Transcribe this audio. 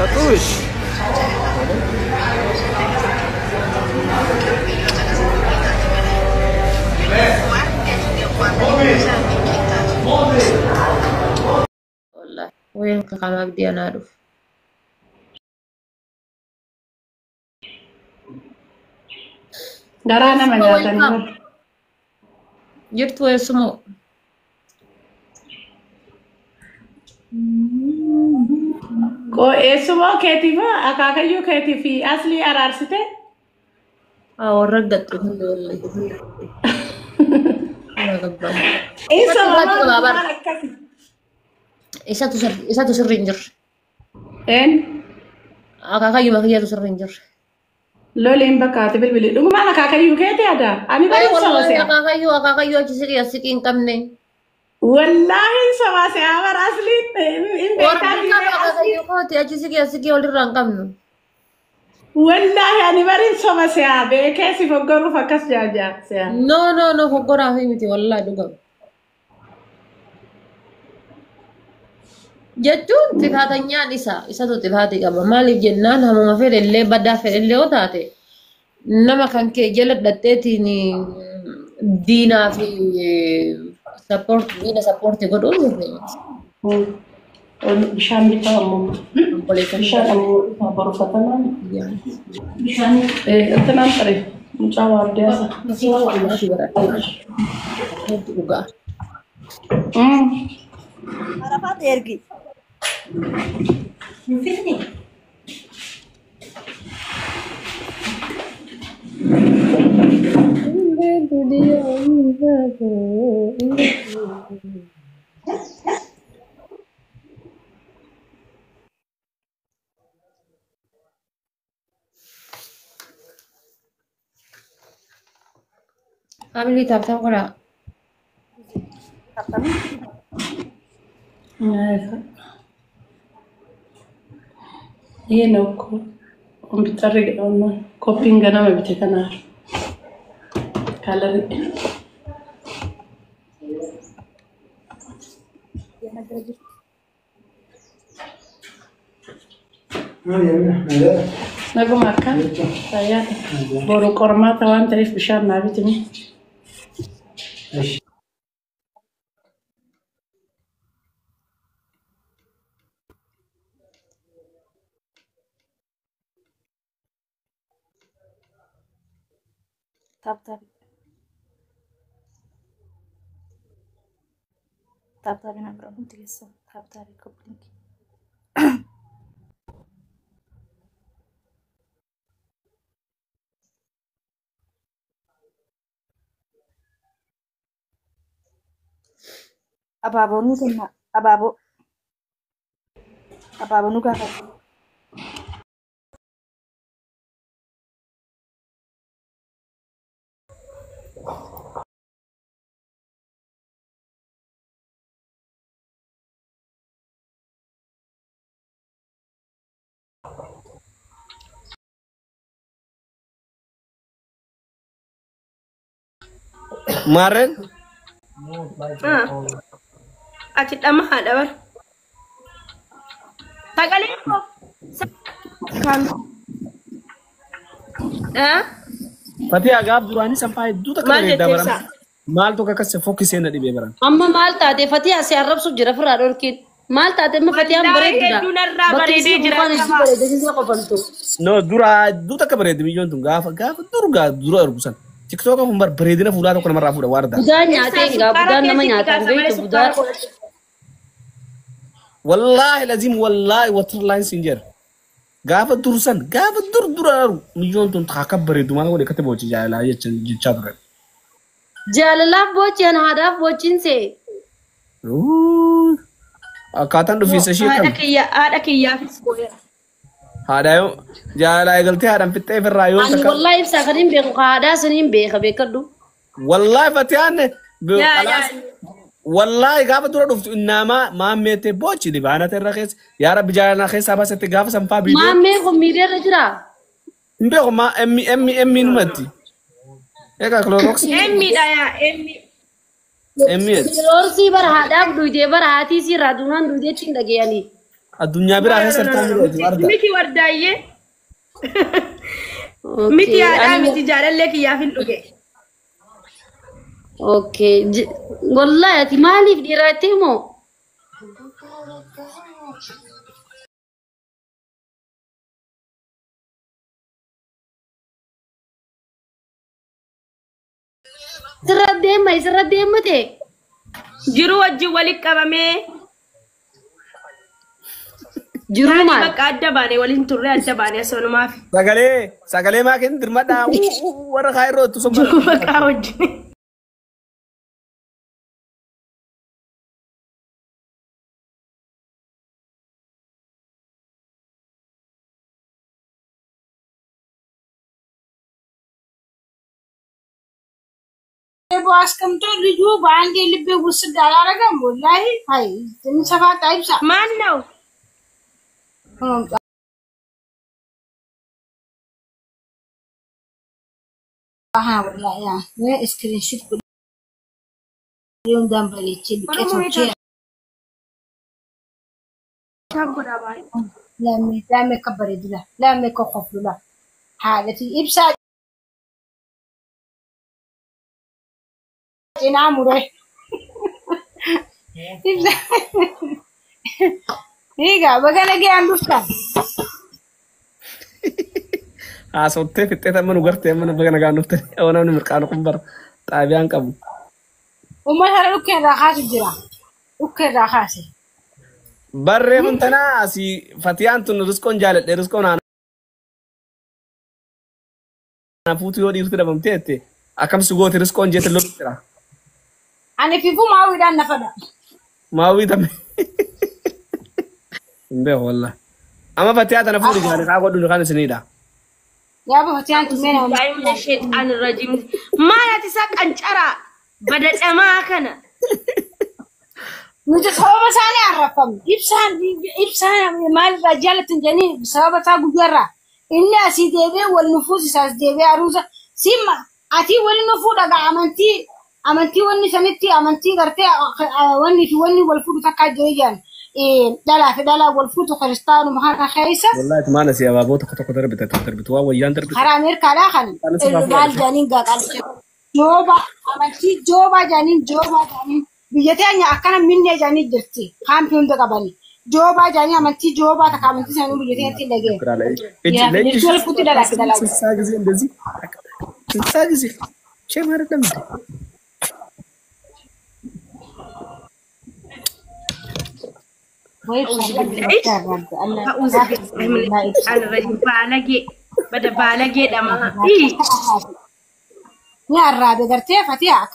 Atush. والله وين كلامك دي أنا أعرف Darana manyatan. جبت وين سمو Ko esumo ketifa akakayu ketifi asli ararsite. ورقت والله أنا غضبان Isa Ba't mama babar? nakasi. isa to sir ranger En akakayo makiya to sir ranger lolin bakati bilbili. Duguma nakakayu keti ada. Ani ay bari sama wallahi siya. akakayo achi sir yasikin kamne Wallahi sama siya amar asli in bekati warna asli. akakayo ko ti achi sir yasiki olirang kamno Wallahi ani bari sama siya beke si fogoru fakas jaja siya. no fogora himiti wallahi dugam jechuun tifaatanyaan isatu tifaatii qaba maaliif jennaan hamuma fedhellee baddaa fedhellee yoo taate nama kan kee jala dhatteetiin diinaa fi diina sappoortii godhuun sirrii Bishaan bitaa ammoo. Bishaan ammoo barufatamaa. Bishaan intanaan ture. Mucaa waardiyyaasa. dhugaa. Arafat ergi. Fitni. Family tap-tap ko na. Yeno ko kompiutarri gedhoonna koppiin ganama bite kanaaf kaalari naguma akkan fayyaadha boru qormaata waan ta'eef bishaan naa bitimi Tap tap. Tap tap ina bro nanti kesel. Tap tap kopling. Ababo nu kena ababo. Ababo nu kakak. Maren? Achi dama ada bar. Tagale ko. Kan. Fati agab durani sampai duta Maal kare jettee dabaram. isaa? Maal to kakas focus ena dibe baram. Amma maal taate Fatiha si arrabsu jira firraa dhorkiin. Maal taate amma Fatihaan bareedudha. Hedduunarraa Bakki bareedee isii jira buufaan isii qaba. bareedee isii qofaltu. No dura duta kabare dibijon tun gafa dura urgusan. TikTok kan bar beredina fuula to kana rafuda warda. Budaan nyaatee egaa budaan nama nyaataan beektu budaan. Wallahi lazim wallahi waterline sinjer. Gafa dursan gafa dura mijon tun takabare dumana wode kate bochi jala yechan jichadre. Jaalalaaf booceen haadhaaf boociinsee. Akkaataan dhufiinsa ishee Haadha kam? kiyyaafis booya. Haadha yoo jaalala eegaltee haadhaan fixxee firraa yoo Ani takka. wallahi ibsaa kan hin beeku haadhaa saniin beeka beekadhu. Wallahi Fatihaanne. Yaa. Wallahi gaafa dura dhuftu innamaa maammeettee boochi dibaanata irra keessa yaa rabbi jaalala keessaa baasetti gaafa sanfaa biidiyoo. Maammee kun miidiyaarra jiraa? Hin beeku maa emmi numatti. Egaa kiloroksii. Emmiidha yaa emmi. Emmi. Kiloorsii bara haadhaaf duydee bara haatii sirraa duunaan duydeetti hin dhageenyanii. الدنيا برا خسر تعمل ورده متي ورداية متي أنا متي جارة لك يا في الأوكي اوكي والله يا مالي في ديراتيمو سرد ديما تي جرو وجه ولك أمامي جرو ما بقى أدباني ولين ترى أدباني أسوأ ما في ساقلي ما كنت درمدا ورا خير تو سمبر جرو بقى وجه بواس كم تو رجوع بعندي اللي بيوصل دارا رقم والله هاي تنسفات عيب صح ما نو ها والله يا ما سكرين شوت كل يوم دام بليتي بكتو لا ما كبر يدلا لا ما كخف لا حالتي إبسا إنا مري إبسا إيجا بقى نجي عندوسا صوتي في التيتا من وقرتي من بغنا قاعد نفتح وانا من مرقان قنبر طابيان قبو وما هلا لكن راحات الجرا لكن راحاتي بري من تناسي فتيان تن رزقون جالت رزقون انا فوتو يودي يفتح بمتيتي اكم سغوتي رزقون جيت لو ترى أنا في فو ما ويدان نفدا ما وي تم به والله اما فتيات انا فوتو جالت اقعد كان سنيدا يا ابو فتيان تمين من الشيطان الرجيم ما يتساق أنشرا بدأ ما كان متسبب ثاني عرفهم إبسان مال رجالة جنين بسبب تاقو جرا إلا سيديبه والنفوس ساس ديبه عروسة سيما أتي والنفوس أغا أمنتي واني سنتي أمنتي غرتي واني في واني والفوت تكا جيجان دلا في دلا والفوت خريستان ومحانا خيسة والله ما نسي يا بابو تكو تربت ويان تربت حرامير كالاخن المال جانين قال جوبا أمنتي جوبا بيجتني أكنا مني جاني جرتي خام فيون دكابني جوبا جاني أمنتي جوبا تكامنتي سانو بيجتني تلاقيه يا نشوف فوتي دلا في دلا ساجزي اندزي ساجزي شيء ما ردم أعوذ بالله من الشيطان الرجيم بالغي دمها يا الرابع قرتي فتيها